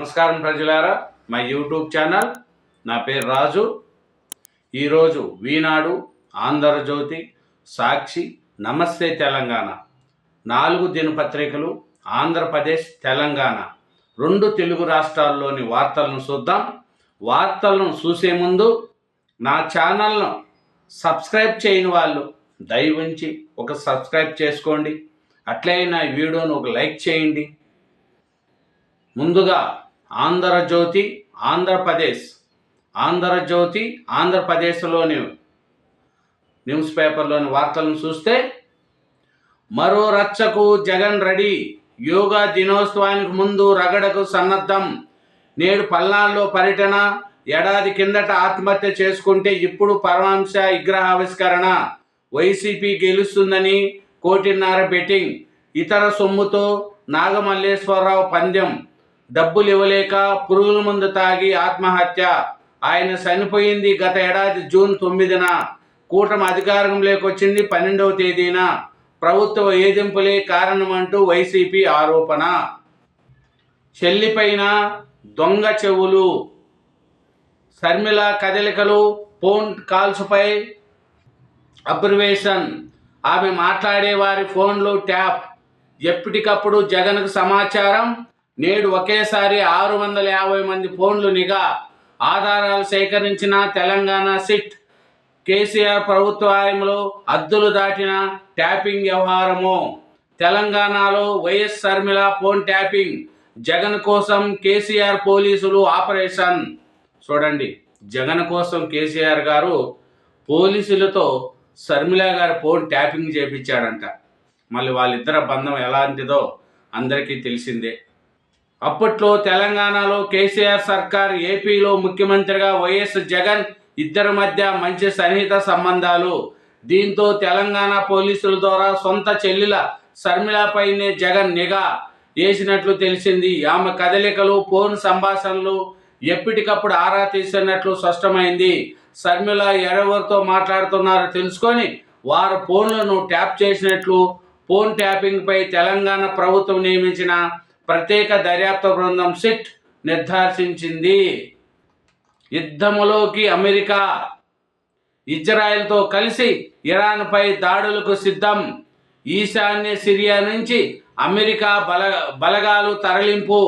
నమస్కారం ప్రజలారా, మా యూట్యూబ్ ఛానల్. నా పేరు రాజు. ఈరోజు ఈనాడు, ఆంధ్రజ్యోతి, సాక్షి, నమస్తే తెలంగాణ 4 దినపత్రికలు ఆంధ్రప్రదేశ్, తెలంగాణ 2 తెలుగు రాష్ట్రాల్లోని వార్తలను చూద్దాం. వార్తలను చూసే ముందు నా ఛానల్ను సబ్స్క్రైబ్ చేయని వాళ్ళు దయవుంచి ఒక సబ్స్క్రైబ్ చేసుకోండి. అట్లే నా వీడియోను ఒక లైక్ చేయండి. ముందుగా ఆంధ్రజ్యోతి ఆంధ్రప్రదేశ్లోని న్యూస్ పేపర్లోని వార్తలను చూస్తే, మరో రచ్చకు జగన్ రెడీ, యోగా దినోత్సవానికి ముందు రగడకు సన్నద్ధం. నేడు పల్నాడులో పర్యటన, ఏడాది కిందట ఆత్మహత్య చేసుకుంటే ఇప్పుడు పరమాంశ విగ్రహావిష్కరణ. వైసీపీ గెలుస్తుందని 1.5 కోటి బెట్టింగ్. ఇతర సొమ్ముతో నాగమల్లేశ్వరరావు పందెం. డబ్బులు ఇవ్వలేక పురుగుల మందు తాగి ఆత్మహత్య. ఆయన చనిపోయింది గత ఏడాది జూన్ 9న. కూటమి అధికారంలోకి వచ్చింది 12వ తేదీన. ప్రభుత్వ వేధింపులే కారణమంటూ వైసీపీ ఆరోపణ. చెల్లిపైన దొంగ చెవులు. శర్మిల కదలికలు, ఫోన్ కాల్స్పై అబ్జర్వేషన్. ఆమె మాట్లాడే వారి ఫోన్లు ట్యాప్. ఎప్పటికప్పుడు జగన్కు సమాచారం. నేడు ఒకేసారి 650 మంది ఫోన్లు నిఘా. ఆధారాలు సేకరించిన తెలంగాణ సిట్. కేసీఆర్ ప్రభుత్వ హయాంలో హద్దులు దాటిన ట్యాపింగ్ వ్యవహారము. తెలంగాణలో YS Sharmila phone tapping. Jagan కోసం కేసీఆర్ పోలీసులు ఆపరేషన్. చూడండి, జగన్ కోసం కేసీఆర్ గారు పోలీసులతో శర్మిల గారి ఫోన్ ట్యాపింగ్ చేపించాడంట. మళ్ళీ వాళ్ళిద్దరి బంధం ఎలాంటిదో అందరికీ తెలిసిందే. అప్పట్లో తెలంగాణలో కేసీఆర్ సర్కార్, ఏపీలో ముఖ్యమంత్రిగా వైఎస్ జగన్ ఇద్దరి మధ్య మంచి సన్నిహిత సంబంధాలు. దీంతో తెలంగాణ పోలీసుల ద్వారా సొంత చెల్లెల శర్మిలపైనే జగన్ నిఘా వేసినట్లు తెలిసింది. ఆమె కదలికలు, ఫోన్ సంభాషణలు ఎప్పటికప్పుడు ఆరా తీసినట్లు స్పష్టమైంది. శర్మిల ఎవరితో మాట్లాడుతున్నారో తెలుసుకొని వారి ఫోన్లను ట్యాప్ చేసినట్లు ఫోన్ ట్యాపింగ్పై తెలంగాణ ప్రభుత్వం నియమించిన ప్రత్యేక దర్యాప్తు బృందం సిట్ నిర్ధారించింది. యుద్ధములోకి అమెరికా. ఇజ్రాయెల్తో కలిసి ఇరాన్పై దాడులకు సిద్ధం. ఈశాన్య సిరియా నుంచి అమెరికా బలగాలు తరలింపు.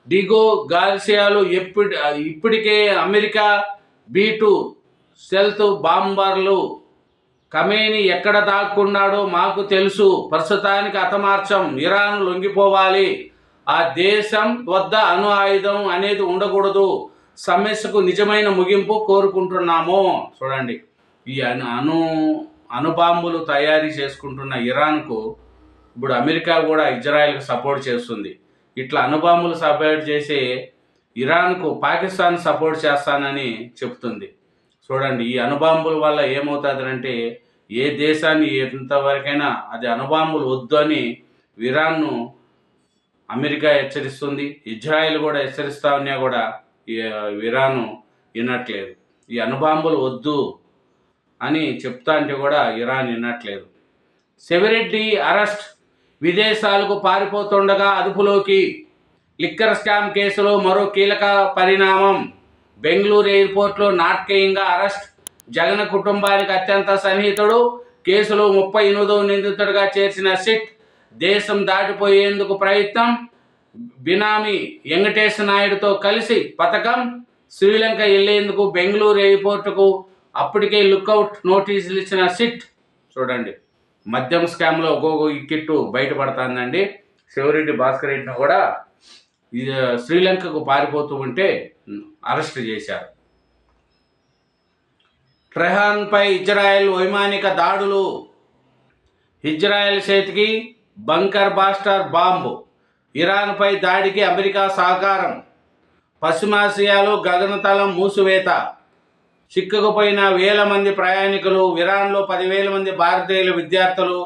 డిగో గార్సియాలు ఇప్పటికే అమెరికా B-2 స్టెల్త్ బాంబర్లు. ఖమేనీ ఎక్కడ దాక్కున్నాడో మాకు తెలుసు. ప్రస్తుతానికి హతమార్చం. ఇరాన్ లొంగిపోవాలి. ఆ దేశం వద్ద అణు ఆయుధం అనేది ఉండకూడదు. సమస్యకు నిజమైన ముగింపు కోరుకుంటున్నాము. చూడండి, ఈ అణుబాంబులు తయారీ చేసుకుంటున్న ఇరాన్కు ఇప్పుడు అమెరికా కూడా ఇజ్రాయెల్కి సపోర్ట్ చేస్తుంది. ఇట్లా అణుబాంబులు సపోర్ట్ చేసి ఇరాన్కు పాకిస్తాన్ సపోర్ట్ చేస్తానని చెప్తుంది. చూడండి, ఈ అణుబాంబుల వల్ల ఏమవుతుందంటే, ఏ దేశాన్ని ఎంతవరకైనా అది అణుబాంబులు వద్దు అని ఇరాన్ను అమెరికా హెచ్చరిస్తుంది. ఇజ్రాయెల్ కూడా హెచ్చరిస్తా ఉన్నా కూడా ఇరాను వినట్లేదు. ఈ అణుబాంబులు వద్దు అని చెప్తా అంటే కూడా ఇరాన్ వినట్లేదు. శివరెడ్డి అరెస్ట్. విదేశాలకు పారిపోతుండగా అదుపులోకి. లిక్కర్ స్కామ్ కేసులో మరో కీలక పరిణామం. బెంగళూరు ఎయిర్పోర్ట్లో నాటకీయంగా అరెస్ట్. జగన్ కుటుంబానికి అత్యంత సన్నిహితుడు. కేసులో 38వ నిందితుడిగా చేర్చిన సిట్. దేశం దాటిపోయేందుకు ప్రయత్నం. బినామీ వెంకటేశ్ నాయుడుతో కలిసి పథకం. శ్రీలంక వెళ్లేందుకు బెంగళూరు ఎయిర్పోర్టుకు అప్పటికే లుక్అవుట్ నోటీసులు ఇచ్చిన సిట్. చూడండి, మద్యం స్కామ్లో ఒక్కొక్క కిట్టు బయటపడుతుందండి. శివరెడ్డి భాస్కర్ రెడ్డిని కూడా శ్రీలంకకు పారిపోతూ ఉంటే అరెస్ట్ చేశారు. ట్రెహాన్పై ఇజ్రాయెల్ వైమానిక దాడులు. ఇజ్రాయెల్ చేతికి బంకర్ బాస్టర్ బాంబు. ఇరాన్పై దాడికి అమెరికా సహకారం. పశ్చిమాసియాలో గగనతలం మూసివేత. చిక్కుకుపోయిన 1000 మంది ప్రయాణికులు. ఇరాన్లో 10,000 మంది భారతీయుల విద్యార్థులు.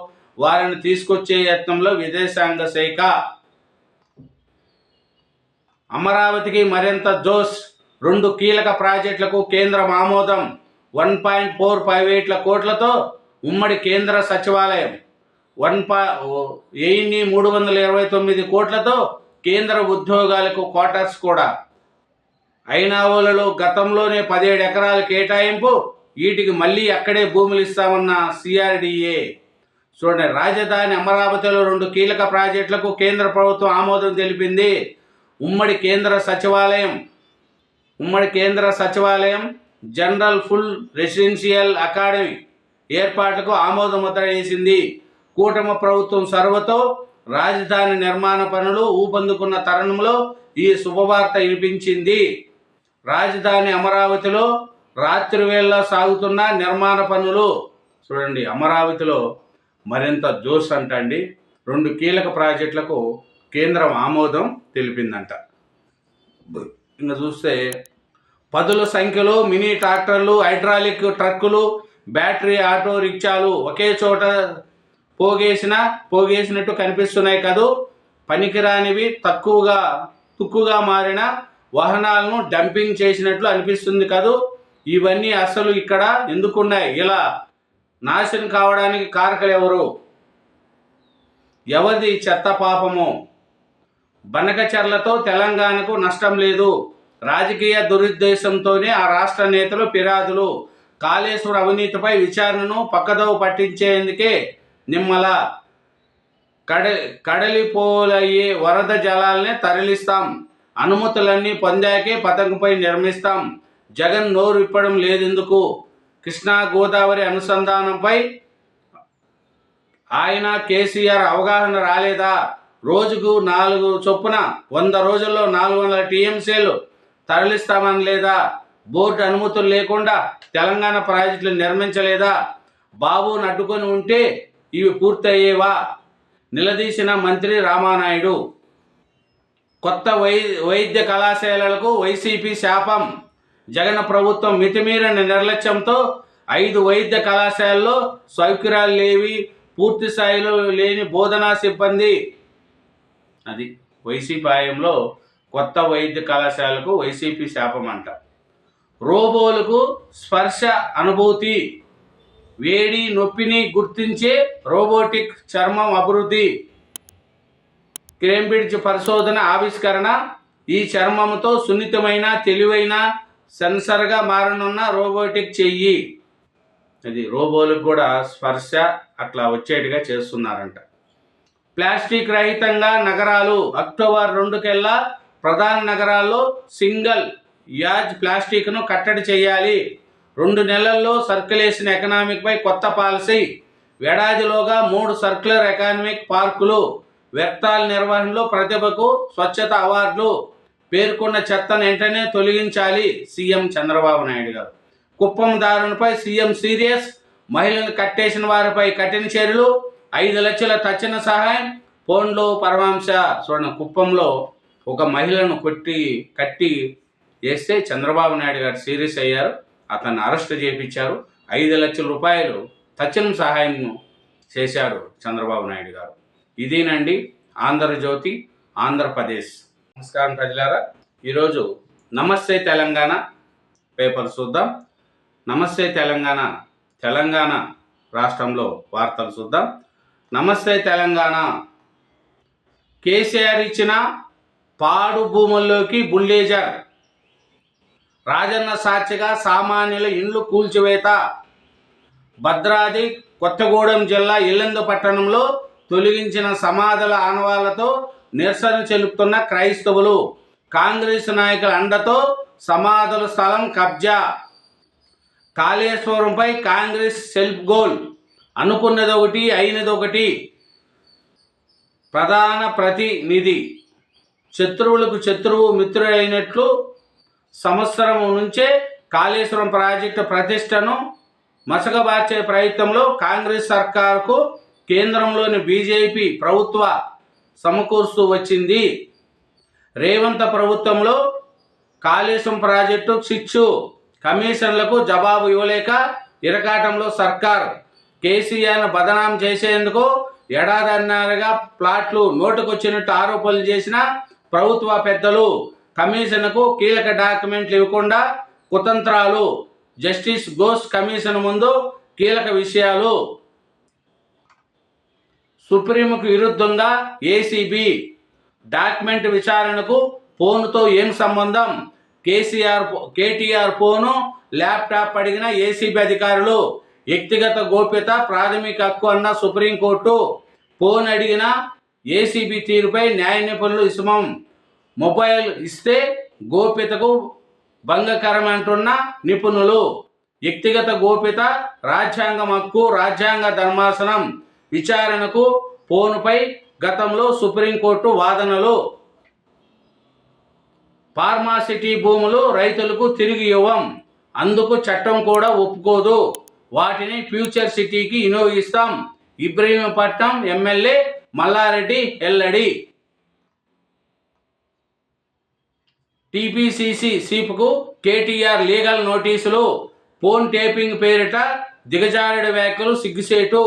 వారిని తీసుకొచ్చే యత్నంలో విదేశాంగ శాఖ. అమరావతికి మరింత జోష్. 2 కీలక ప్రాజెక్టులకు కేంద్రం ఆమోదం. 1.458 కోట్లతో ఉమ్మడి కేంద్ర సచివాలయం. 1329 కోట్లతో కేంద్ర ఉద్యోగాలకు క్వార్టర్స్ కూడా. ఐనావోలలో గతంలోనే 17 ఎకరాల కేటాయింపు, వీటికి మళ్ళీ అక్కడే భూములు ఇస్తామన్న సిఆర్డిఏ. చూడండి, రాజధాని అమరావతిలో 2 కీలక ప్రాజెక్టులకు కేంద్ర ప్రభుత్వం ఆమోదం తెలిపింది. ఉమ్మడి కేంద్ర సచివాలయం జనరల్ ఫుల్ రెసిడెన్షియల్ అకాడమీ ఏర్పాటుకు ఆమోద ముద్ర వేసింది. కూటమి ప్రభుత్వం చొరవతో రాజధాని నిర్మాణ పనులు ఊపందుకున్న తరుణంలో ఈ శుభవార్త వినిపించింది. రాజధాని అమరావతిలో రాత్రి వేళ సాగుతున్న నిర్మాణ పనులు. చూడండి, అమరావతిలో మరింత జోష్ అంటండి. 2 కీలక ప్రాజెక్టులకు కేంద్రం ఆమోదం తెలిపిందంట. ఇంకా చూస్తే పదుల సంఖ్యలో మినీ ట్రాక్టర్లు, హైడ్రాలిక్ ట్రక్కులు, బ్యాటరీ ఆటో రిక్షాలు ఒకే చోట పోగేసినట్టు కనిపిస్తున్నాయి కదూ. పనికిరానివి తుక్కుగా మారిన వాహనాలను డంపింగ్ చేసినట్లు అనిపిస్తుంది కదూ. ఇవన్నీ అసలు ఇక్కడ ఎందుకున్నాయి? ఇలా నాశనం కావడానికి కారకులు ఎవరు? ఎవరిది చెత్త పాపము? బనకచర్లతో తెలంగాణకు నష్టం లేదు. రాజకీయ దురుద్దేశంతోనే ఆ రాష్ట్ర నేతలు ఫిర్యాదులు. కాళేశ్వర అవినీతిపై విచారణను పక్కదోవ పట్టించేందుకే నిమ్మల కడలిపోలయ్యే వరద జలాలనే తరలిస్తాం, అనుమతులన్నీ పొందాకే పథకంపై నిర్మిస్తాం. జగన్ నోరు విప్పడం లేదెందుకు? కృష్ణా గోదావరి అనుసంధానంపై ఆయన కేసీఆర్ అవగాహన రాలేదా? రోజుకు 4 చొప్పున 100 రోజుల్లో 400 టీఎంసీలు తరలిస్తామని లేదా? బోర్డు అనుమతులు లేకుండా తెలంగాణ ప్రాజెక్టులు నిర్మించలేదా? బాబును అడ్డుకొని ఉంటే ఇవి పూర్తయ్యేవా? నిలదీసిన మంత్రి రామానాయుడు. కొత్త వైద్య కళాశాలలకు వైసీపీ శాపం. జగన్ ప్రభుత్వం మితిమీరిన నిర్లక్ష్యంతో 5 వైద్య కళాశాలలో సౌకర్యాలు లేవి, పూర్తి స్థాయిలో లేని బోధనా సిబ్బంది. అది వైసీపీ హయాంలో కొత్త వైద్య కళాశాలకు వైసీపీ శాపం అంట. రోబోలకు స్పర్శ అనుభూతి, వేడి నొప్పిని గుర్తించే రోబోటిక్ చర్మం అభివృద్ధి. కేంబ్రిడ్జ్ పరిశోధన ఆవిష్కరణ. ఈ చర్మంతో సున్నితమైన తెలివైన సెన్సర్గా మారనున్న రోబోటిక్ చెయ్యి. అది రోబోలకు కూడా స్పర్శ అట్లా వచ్చేట్టుగా చేస్తున్నారంట. ప్లాస్టిక్ రహితంగా నగరాలు. అక్టోబర్ 2 కల్లా ప్రధాన నగరాల్లో సింగిల్ యూజ్ ప్లాస్టిక్ను కట్టడి చేయాలి. 2 నెలల్లో సర్క్యులేషన్ ఎకనామిక్పై కొత్త పాలసీ. ఏడాదిలోగా 3 సర్క్యులర్ ఎకనామిక్ పార్కులు. వ్యర్థాల నిర్వహణలో ప్రతిభకు స్వచ్ఛత అవార్డులు. పేర్కొన్న చెత్తను వెంటనే తొలగించాలి సీఎం చంద్రబాబు నాయుడు గారు. కుప్పం దారుణపై సీఎం సీరియస్. మహిళలను కట్టేసిన వారిపై కఠిన చర్యలు. 5 లక్షల తక్షణ సహాయం. ఫోన్లో పరమాంశ. చూడండి, కుప్పంలో ఒక మహిళను కట్టి వేస్తే చంద్రబాబు నాయుడు గారు సీరియస్ అయ్యారు. అతన్ని అరెస్ట్ చేయించారు. 5 లక్షల రూపాయలు తక్షణ సహాయం చేశాడు చంద్రబాబు నాయుడు గారు. ఇదేనండి ఆంధ్రజ్యోతి ఆంధ్రప్రదేశ్. నమస్కారం ప్రజలారా, ఈరోజు నమస్తే తెలంగాణ పేపర్ చూద్దాం. నమస్తే తెలంగాణ రాష్ట్రంలో వార్తలు చూద్దాం. నమస్తే తెలంగాణ. కేసీఆర్ ఇచ్చిన పాడు భూముల్లోకి బుల్డేజర్. రాజన్న సాక్షిగా సామాన్యుల ఇండ్లు కూల్చివేత. భద్రాద్రి కొత్తగూడెం జిల్లా ఇల్లందు పట్టణంలో తొలగించిన సమాధుల ఆనవాళ్లతో నిరసన చెలుపుతున్న క్రైస్తవులు. కాంగ్రెస్ నాయకుల అండతో సమాధుల స్థలం కబ్జా. కాళేశ్వరంపై కాంగ్రెస్ సెల్ఫ్ గోల్. అనుకున్నది ఒకటి, అయినది ఒకటి. ప్రధాన ప్రతినిధి. శత్రువులకు శత్రువు మిత్రుడైనట్లు సంవత్సరం నుంచే కాళేశ్వరం ప్రాజెక్టు ప్రతిష్టను మసకబార్చే ప్రయత్నంలో కాంగ్రెస్ సర్కారుకు కేంద్రంలోని బీజేపీ ప్రభుత్వ సమకూరుస్తూ వచ్చింది. రేవంత్ ప్రభుత్వంలో కాళేశ్వరం ప్రాజెక్టు చిచ్చు కమిషన్లకు జవాబు ఇవ్వలేక ఇరకాటంలో సర్కార్. కేసీఆర్ను బదనాం చేసేందుకు ఏడాదిన్నరగా ప్లాట్లు నోటుకొచ్చినట్టు ఆరోపణలు చేసిన ప్రభుత్వ పెద్దలు. కమిషన్కు కీలక డాక్యుమెంట్లు ఇవ్వకుండా కుతంత్రాలు. జస్టిస్ ఘోష్ కమిషన్ ముందు కీలక విషయాలు. సుప్రీంకు విరుద్ధంగా ఏసీబీ. డాక్యుమెంట్ విచారణకు ఫోన్తో ఏం సంబంధం? కేటీఆర్ ఫోను, ల్యాప్టాప్ అడిగిన ఏసీబీ అధికారులు. వ్యక్తిగత గోప్యత ప్రాథమిక హక్కు అన్న సుప్రీంకోర్టు. ఫోన్ అడిగిన ఏసీబీ తీరుపై న్యాయ నిపుణులు ఇసుమం. మొబైల్ ఇస్తే గోప్యతకు భంగకరమంటున్న నిపుణులు. వ్యక్తిగత గోప్యత రాజ్యాంగం హక్కు, రాజ్యాంగ ధర్మాసనం. విచారణకు ఫోనుపై గతంలో సుప్రీంకోర్టు వాదనలు. ఫార్మాసిటీ భూములు రైతులకు తిరిగి ఇవ్వం, అందుకు చట్టం కూడా ఒప్పుకోదు. వాటిని ఫ్యూచర్ సిటీకి వినియోగిస్తాం. ఇబ్రహీంపట్నం ఎమ్మెల్యే మల్లారెడ్డి వెల్లడి. టీపీసీసీ చీఫ్కు కేటీఆర్ లీగల్ నోటీసులు. ఫోన్ టేపింగ్ పేరిట దిగజారుడు వ్యాఖ్యలు సిగ్గుసేటు.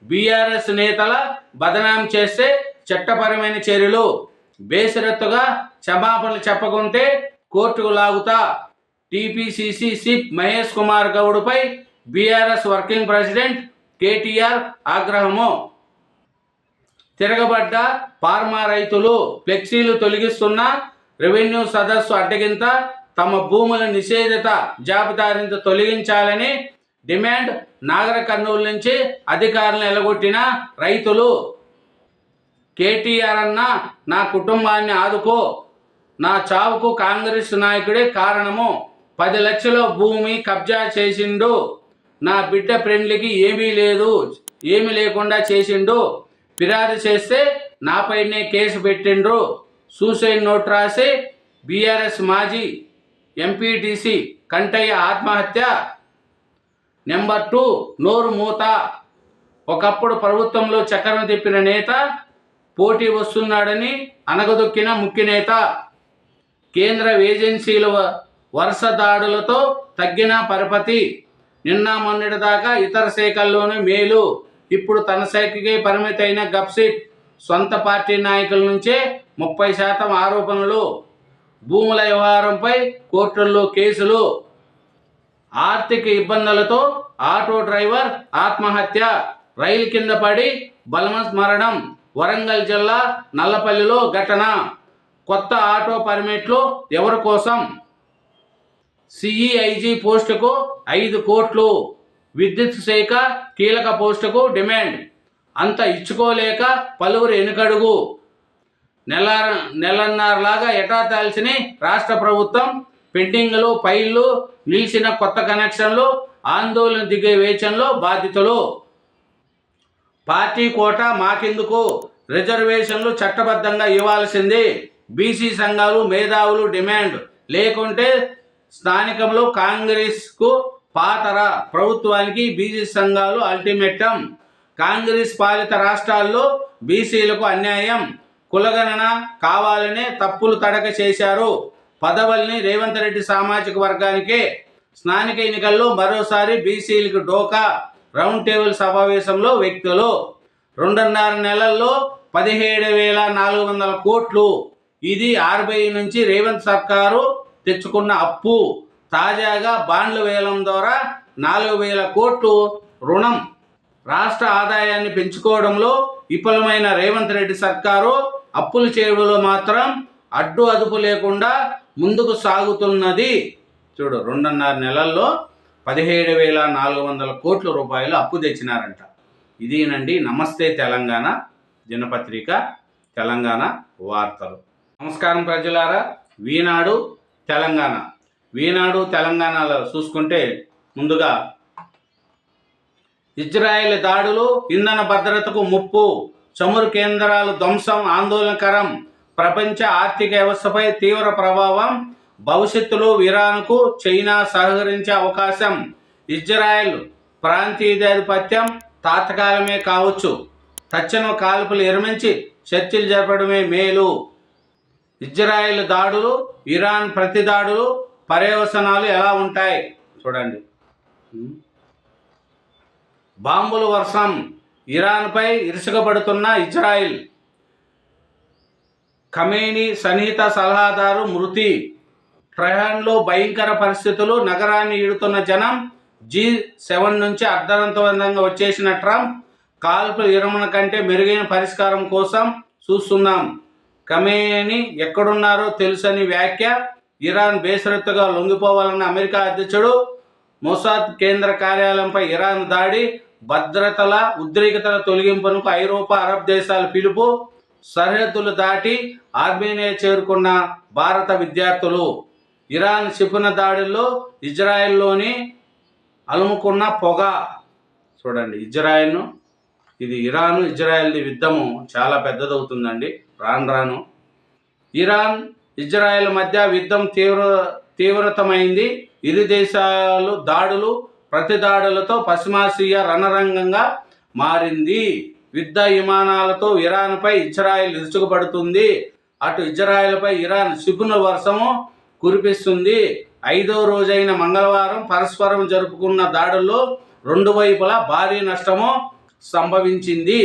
బీఆర్ఎస్ నేతల బదనాం చేస్తే చట్టపరమైన చర్యలు. బేషరతుగా క్షమాపణలు చెప్పకుంటే కోర్టుకు లాగుతా. టీపీసీసీ చీఫ్ మహేష్ కుమార్ గౌడ్పై బీఆర్ఎస్ వర్కింగ్ ప్రెసిడెంట్ కేటీఆర్ ఆగ్రహము. తిరగబడ్డ ఫార్మా రైతులు. ఫ్లెక్సీలు తొలగిస్తున్న రెవెన్యూ సదస్సు అడ్డగింత. తమ భూముల నిషేధిత జాబితా నుంచి తొలగించాలని డిమాండ్. నాగర్ కర్నూలు నుంచి అధికారులను ఎలగొట్టిన రైతులు. కేటీఆర్ అన్న నా కుటుంబాన్ని ఆదుకో, నా చావుకు కాంగ్రెస్ నాయకుడే కారణము. 10 లక్షల భూమి కబ్జా చేసిండు. నా బిడ్డ ఫ్రెండ్లకి ఏమీ లేకుండా చేసిండు. ఫిర్యాదు చేస్తే నాపైనే కేసు పెట్టిండ్రు. సూసైడ్ నోట్ రాసి బీఆర్ఎస్ మాజీ ఎంపీటీసీ కంటయ్య ఆత్మహత్య. నెంబర్ 2 నోరు మూత. ఒకప్పుడు ప్రభుత్వంలో చక్రం తిప్పిన నేత పోటీ వస్తున్నాడని అనగదొక్కిన ముఖ్య నేత. కేంద్ర ఏజెన్సీల వరుస దాడులతో తగ్గిన పరపతి. నిన్న మొన్నటి దాకా ఇతర శాఖల్లోనే మేలు. ఇప్పుడు తన శాఖకే పరిమితైన గప్సిప్. సొంత పార్టీ నాయకుల నుంచే 30% ఆరోపణలు. భూముల వ్యవహారంపై కోర్టుల్లో కేసులు. ఆర్థిక ఇబ్బందులతో ఆటో డ్రైవర్ ఆత్మహత్య. రైలు కింద పడి బలమరణం. వరంగల్ జిల్లా నల్లపల్లిలో ఘటన. కొత్త ఆటో పర్మిట్లు ఎవరి కోసం? సిఈఐజీ పోస్టుకు 5 కోట్లు. విద్యుత్ శాఖ కీలక పోస్టుకు డిమాండ్. అంత ఇచ్చుకోలేక పలువురు వెనుకడుగు. నెలన్నరలాగా ఎటాతాల్సిన రాష్ట్ర ప్రభుత్వం. పెండింగ్లు, ఫైళ్లు, నిలిచిన కొత్త కనెక్షన్లు, ఆందోళన దిగే వేచనలో బాధితులు. పార్టీ కోట మాకెందుకు? రిజర్వేషన్లు చట్టబద్ధంగా ఇవ్వాల్సింది. బీసీ సంఘాలు, మేధావులు డిమాండ్. లేకుంటే స్థానికంలో కాంగ్రెస్కు పాతర. ప్రభుత్వానికి బీసీ సంఘాలు అల్టిమేటం. కాంగ్రెస్ పాలిత రాష్ట్రాల్లో బీసీలకు అన్యాయం. కులగణన కావాలనే తప్పులు తడక చేశారు. పదవుల్ని రేవంత్ రెడ్డి సామాజిక వర్గానికే. స్థానిక ఎన్నికల్లో మరోసారి బీసీలకు డోకా. రౌండ్ టేబుల్ సమావేశంలో వ్యక్తులు. 2.5 నెలల్లో 17,400 కోట్లు. ఇది ఆర్బీఐ నుంచి రేవంత్ సర్కారు తెచ్చుకున్న అప్పు. తాజాగా బాండ్ల వేలం ద్వారా 4,000 కోట్లు రుణం. రాష్ట్ర ఆదాయాన్ని పెంచుకోవడంలో విఫలమైన రేవంత్ రెడ్డి సర్కారు అప్పులు చేయడంలో మాత్రం అడ్డు అదుపు లేకుండా ముందుకు సాగుతున్నది. చూడు, 2.5 నెలల్లో 17,400 కోట్ల రూపాయలు అప్పు తెచ్చినారంట. ఇదేనండి నమస్తే తెలంగాణ దినపత్రిక, తెలంగాణ వార్తలు. నమస్కారం ప్రజలారా. ఈనాడు తెలంగాణలో చూసుకుంటే ముందుగా ఇజ్రాయెల్ దాడులు ఇంధన భద్రతకు ముప్పు. చమురు కేంద్రాలు ధ్వంసం ఆందోళనకరం. ప్రపంచ ఆర్థిక వ్యవస్థపై తీవ్ర ప్రభావం. భవిష్యత్తులో ఇరాన్కు చైనా సహకరించే అవకాశం. ఇజ్రాయెల్ ప్రాంతీయాధిపత్యం తాత్కాలికమే కావచ్చు. తక్షణ కాల్పులు విరమించి చర్చలు జరపడమే మేలు. ఇజ్రాయెల్ దాడులు, ఇరాన్ ప్రతి దాడులు పర్యవసనాలు ఎలా ఉంటాయి చూడండి. బాంబుల వర్షం. ఇరాన్పై ఇరుసుకబడుతున్న ఇజ్రాయెల్. ఖమేనీ సన్నిహిత సలహాదారు మృతి. ట్రెహాన్లో భయంకర పరిస్థితులు. నగరాన్ని ఈడుతున్న జనం. G7 నుంచి అర్థవంతంగా వచ్చేసిన ట్రంప్. కాల్పుల విరమణ కంటే మెరుగైన పరిష్కారం కోసం చూస్తున్నాం. ఖమేని ఎక్కడున్నారో తెలుసని వ్యాఖ్య, ఇరాన్ బేషరతుగా లొంగిపోవాలన్న అమెరికా అధ్యక్షుడు, మొసాద్ కేంద్ర కార్యాలయంపై ఇరాన్ దాడి, భద్రతల ఉద్రిక్తతల తొలగింపునకు ఐరోపా, అరబ్ దేశాల పిలుపు, సరిహద్దులు దాటి ఆర్మేనియా చేరుకున్న భారత విద్యార్థులు, ఇరాన్ క్షిపణి దాడుల్లో ఇజ్రాయెల్లోని అలుముకున్న పొగ. చూడండి, ఇరాను ఇజ్రాయెల్ యుద్ధము చాలా పెద్దదవుతుందండి రాను. ఇరాన్ ఇజ్రాయెల్ మధ్య యుద్ధం తీవ్రతమైంది. ఇరు దేశాలు దాడులు ప్రతిదాడులతో పశ్చిమాసియా రణరంగంగా మారింది. యుద్ధ విమానాలతో ఇరాన్పై ఇజ్రాయెల్ విరుచుకుపడుతుంది. అటు ఇజ్రాయెల్పై ఇరాన్ క్షిపణుల వర్షము కురిపిస్తుంది. 5వ రోజైన మంగళవారం పరస్పరం జరుపుకున్న దాడుల్లో రెండు వైపులా భారీ నష్టము సంభవించింది.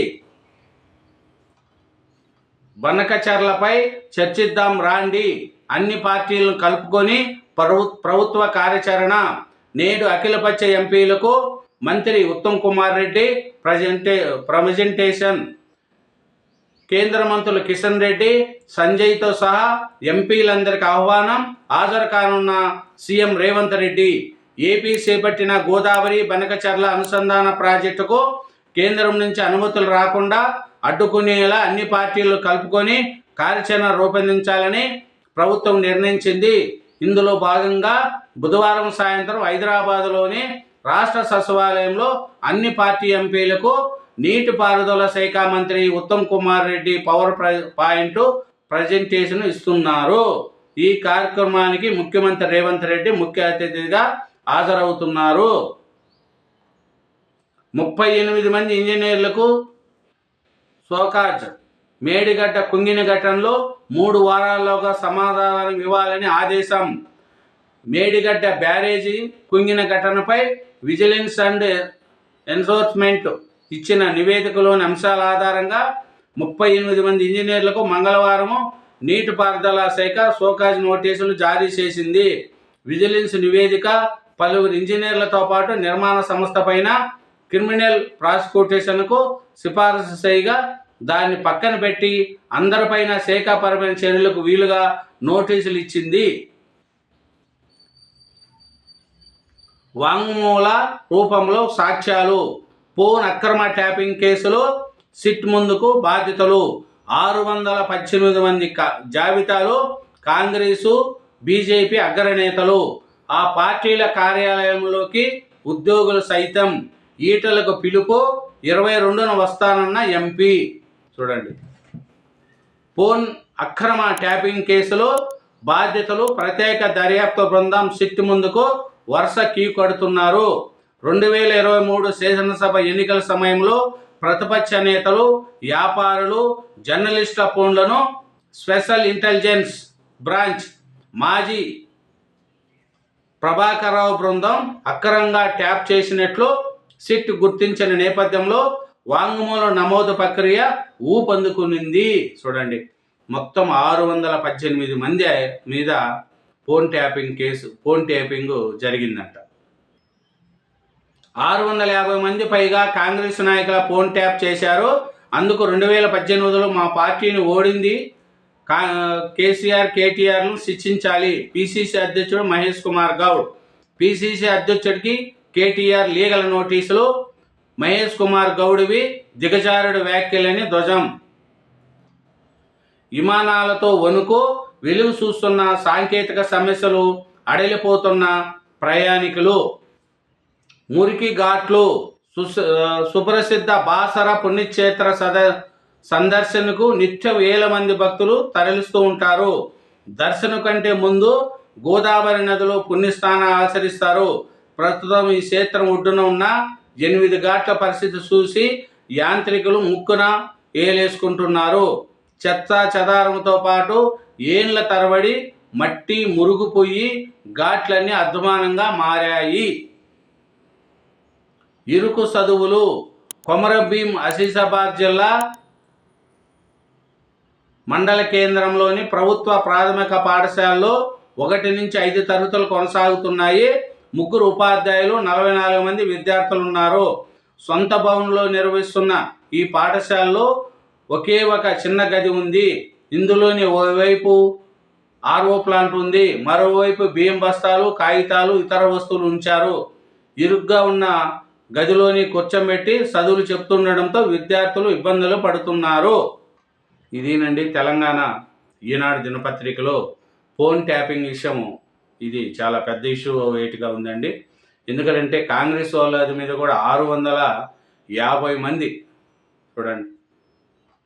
బనకచర్లపై చర్చిద్దాం రాండి, అన్ని పార్టీలను కలుపుకొని ప్రభుత్వ కార్యాచరణ. నేడు అఖిలపక్ష ఎంపీలకు మంత్రి ఉత్తమ్ కుమార్ రెడ్డి ప్రజెంటేషన్. కేంద్ర మంత్రులు కిషన్ రెడ్డి, సంజయ్తో సహా ఎంపీలందరికీ ఆహ్వానం. హాజరు కానున్న సీఎం రేవంత్ రెడ్డి. ఏపీ చేపట్టిన గోదావరి బనకచర్ల అనుసంధాన ప్రాజెక్టుకు కేంద్రం నుంచి అనుమతులు రాకుండా అడ్డుకునేలా అన్ని పార్టీలు కలుపుకొని కార్యాచరణ రూపొందించాలని ప్రభుత్వం నిర్ణయించింది. ఇందులో భాగంగా బుధవారం సాయంత్రం హైదరాబాద్లోని రాష్ట్ర సచివాలయంలో అన్ని పార్టీ ఎంపీలకు నీటిపారుదల శాఖ మంత్రి Uttam Kumar Reddy power point presentation ఇస్తున్నారు. ఈ కార్యక్రమానికి ముఖ్యమంత్రి రేవంత్ రెడ్డి ముఖ్య అతిథిగా హాజరవుతున్నారు. 38 మంది ఇంజనీర్లకు షోకాజ్. మేడిగడ్డ కుంగిన ఘటనలో 3 వారాల్లోగా సమాధానం ఇవ్వాలని ఆదేశం. మేడిగడ్డ బ్యారేజీ కుంగిన ఘటనపై విజిలెన్స్ అండ్ ఎన్ఫోర్స్మెంట్ ఇచ్చిన నివేదికలోని అంశాల ఆధారంగా 38 మంది ఇంజనీర్లకు మంగళవారం నీటిపారుదల శాఖ షోకాజ్ నోటీసులు జారీ చేసింది. విజిలెన్స్ నివేదిక పలువురు ఇంజనీర్లతో పాటు నిర్మాణ సంస్థ పైన క్రిమినల్ ప్రాసిక్యూషన్కు సిఫారసు చేయగా దాన్ని పక్కన పెట్టి అందరిపైన శాఖాపరమైన చర్యలకు వీలుగా నోటీసులు ఇచ్చింది. వాంగ్మూల రూపంలో సాక్ష్యాలు. ఫోన్ అక్రమ ట్యాపింగ్ కేసులో సిట్ ముందుకు బాధితులు 618 మంది జాబితాలో కాంగ్రెసు, బీజేపీ అగ్రనేతలు. ఆ పార్టీల కార్యాలయంలోకి ఉద్యోగులు సైతం. ఈటలకు పిలుపు, 22న వస్తానన్న ఎంపీ. చూడండి, ఫోన్ అక్రమ ట్యాపింగ్ కేసులో బాధ్యతలు ప్రత్యేక దర్యాప్తు బృందం సిట్ ముందుకు వరుస క్యూ కడుతున్నారు. 2023 శాసనసభ ఎన్నికల సమయంలో ప్రతిపక్ష నేతలు, వ్యాపారులు, జర్నలిస్టుల ఫోన్లను స్పెషల్ ఇంటెలిజెన్స్ బ్రాంచ్ మాజీ ప్రభాకర్రావు బృందం అక్రమంగా ట్యాప్ చేసినట్లు సిట్ గుర్తించిన నేపథ్యంలో వాంగ్మూల నమోదు ప్రక్రియ ఊపందుకునింది. చూడండి, మొత్తం 618 మంది మీద ఫోన్ ట్యాపింగ్ జరిగిందంట. 650 మంది పైగా కాంగ్రెస్ నాయకుల ఫోన్ ట్యాప్ చేశారు. అందుకు 2018లో మా పార్టీని ఓడింది కేసీఆర్, కేటీఆర్ను శిక్షించాలి. పిసిసి అధ్యక్షుడు మహేష్ కుమార్ గౌడ్. పిసిసి అధ్యక్షుడికి కేటీఆర్ లీగల్ నోటీసులు. మహేష్ కుమార్ గౌడ్వి దిగజారుడు వ్యాఖ్యలని ధ్వజం. విమానాలతో వణుకు, వెలుగు చూస్తున్న సాంకేతిక సమస్యలు, అడలిపోతున్న ప్రయాణికులు. మురికి ఘాట్లు. సుప్రసిద్ధ బాసర పుణ్యక్షేత్ర సందర్శనకు నిత్య వేల మంది భక్తులు తరలిస్తూ ఉంటారు. దర్శనం కంటే ముందు గోదావరి నదిలో పుణ్యస్నానం ఆచరిస్తారు. ప్రస్తుతం ఈ క్షేత్రం ఒడ్డున ఉన్న 8 ఘాట్ల పరిస్థితి చూసి యాంత్రికులు ముక్కున ఏలేసుకుంటున్నారు. చెత్త చెదారంతో పాటు ఏండ్ల తరబడి మట్టి మురుగుపోయి ఘాట్లన్నీ అధ్వానంగా మారాయి. ఇరుకు చదువులు. కొమరంభీం ఆసిఫాబాద్ జిల్లా మండల కేంద్రంలోని ప్రభుత్వ ప్రాథమిక పాఠశాలలో 1 నుంచి 5 తరగతులు కొనసాగుతున్నాయి. 3 ఉపాధ్యాయులు, 44 మంది విద్యార్థులు ఉన్నారు. సొంత భవనంలో నిర్వహిస్తున్న ఈ పాఠశాలలో ఒకే ఒక చిన్న గది ఉంది. ఇందులోని ఓవైపు ఆర్ఓ ప్లాంట్ ఉంది, మరోవైపు బియ్యం బస్తాలు, కాగితాలు, ఇతర వస్తువులు ఉంచారు. ఇరుగ్గా ఉన్న గదిలోని కూర్చోబెట్టి చదువులు చెప్తుండడంతో విద్యార్థులు ఇబ్బందులు పడుతున్నారు. ఇదేనండి తెలంగాణ ఈనాడు దినపత్రికలో ఫోన్ ట్యాపింగ్ విషయము. ఇది చాలా పెద్ద ఇష్యూ వెయిట్గా ఉందండి. ఎందుకంటే కాంగ్రెస్ వాళ్ళ మీద కూడా 650 మంది, చూడండి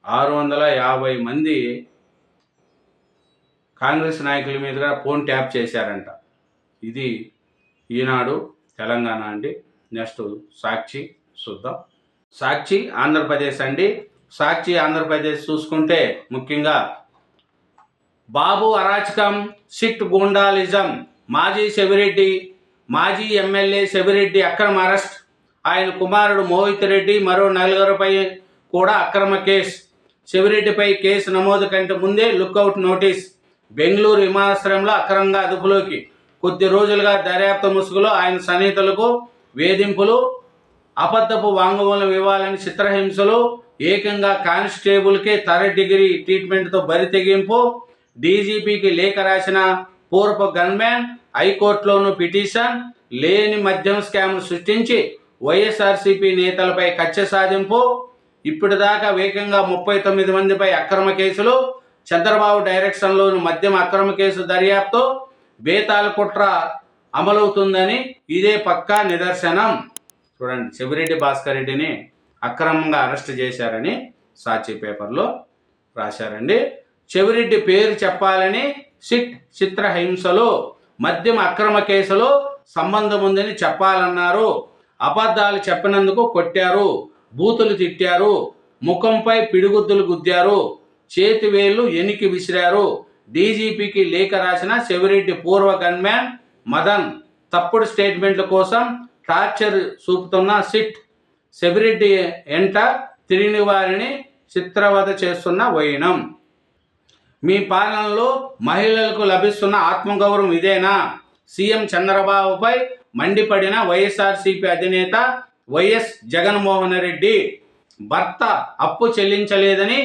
650 మంది కాంగ్రెస్ నాయకుల మీదుగా ఫోన్ ట్యాప్ చేశారంట. ఇది ఈనాడు తెలంగాణ అండి. నెక్స్ట్ సాక్షి చూద్దాం. సాక్షి ఆంధ్రప్రదేశ్ అండి. సాక్షి ఆంధ్రప్రదేశ్ చూసుకుంటే ముఖ్యంగా బాబు అరాచకం, సిట్ గూండాలిజం, మాజీ ఎమ్మెల్యే శబిరెడ్డి అక్రమ అరెస్ట్, ఆయన కుమారుడు మోహిత్ రెడ్డి మరో నలుగురిపై కూడా అక్రమ కేసు. శబిరెడ్డిపై కేసు నమోదు కంటే ముందే లుకౌట్ నోటీస్. బెంగళూరు విమానాశ్రయంలో అక్రమంగా అదుపులోకి. కొద్ది రోజులుగా దర్యాప్తు ముసుగులో ఆయన సన్నిహితులకు వేధింపులు, అబద్ధపు వాంగ్మూలం ఇవ్వాలని చిత్రహింసలు, ఏకంగా కానిస్టేబుల్కే థర్డ్ డిగ్రీ ట్రీట్మెంట్తో బరి తెగింపు, డీజీపీకి లేఖ రాసిన పూర్వపు గన్మ్యాన్, హైకోర్టులోనూ పిటిషన్, లేని మద్యం స్కామ్ను సృష్టించి వైఎస్ఆర్సీపీ నేతలపై కక్ష సాధింపు, ఇప్పటిదాకా ఏకంగా 39 మందిపై అక్రమ కేసులు, చంద్రబాబు డైరెక్షన్లోని మద్యం అక్రమ కేసు దర్యాప్తు, బేతాల కుట్ర అమలవుతుందని ఇదే పక్కా నిదర్శనం. చూడండి, శబిరెడ్డి భాస్కర్ రెడ్డిని అక్రమంగా అరెస్ట్ చేశారని సాక్షి పేపర్లో రాశారండి. శబిరెడ్డి పేరు చెప్పాలని సిట్ చిత్రహింసలో, మద్యం అక్రమ కేసులో సంబంధం ఉందని చెప్పాలన్నారు. అబద్ధాలు చెప్పినందుకు కొట్టారు, బూతులు తిట్టారు, ముఖంపై పిడిగుద్దులు గుద్దారు, చేతివేళ్లు ఎనికి విసిరారు. డీజీపీకి లేఖ రాసిన శబిరెడ్డి పూర్వ గన్మ్యాన్ మదన్ తప్పుడు స్టేట్మెంట్ల కోసం టార్చర్ చూపుతున్న సిట్, శబిరెడ్డి ఎంట తిరిగిన వారిని చిత్రవద చేస్తున్న వైనం. మీ పాలనలో మహిళలకు లభిస్తున్న ఆత్మగౌరవం ఇదేనా? సీఎం చంద్రబాబుపై మండిపడిన వైఎస్ఆర్సీపీ అధినేత వైఎస్ జగన్మోహన్ రెడ్డి. భర్త అప్పు చెల్లించలేదని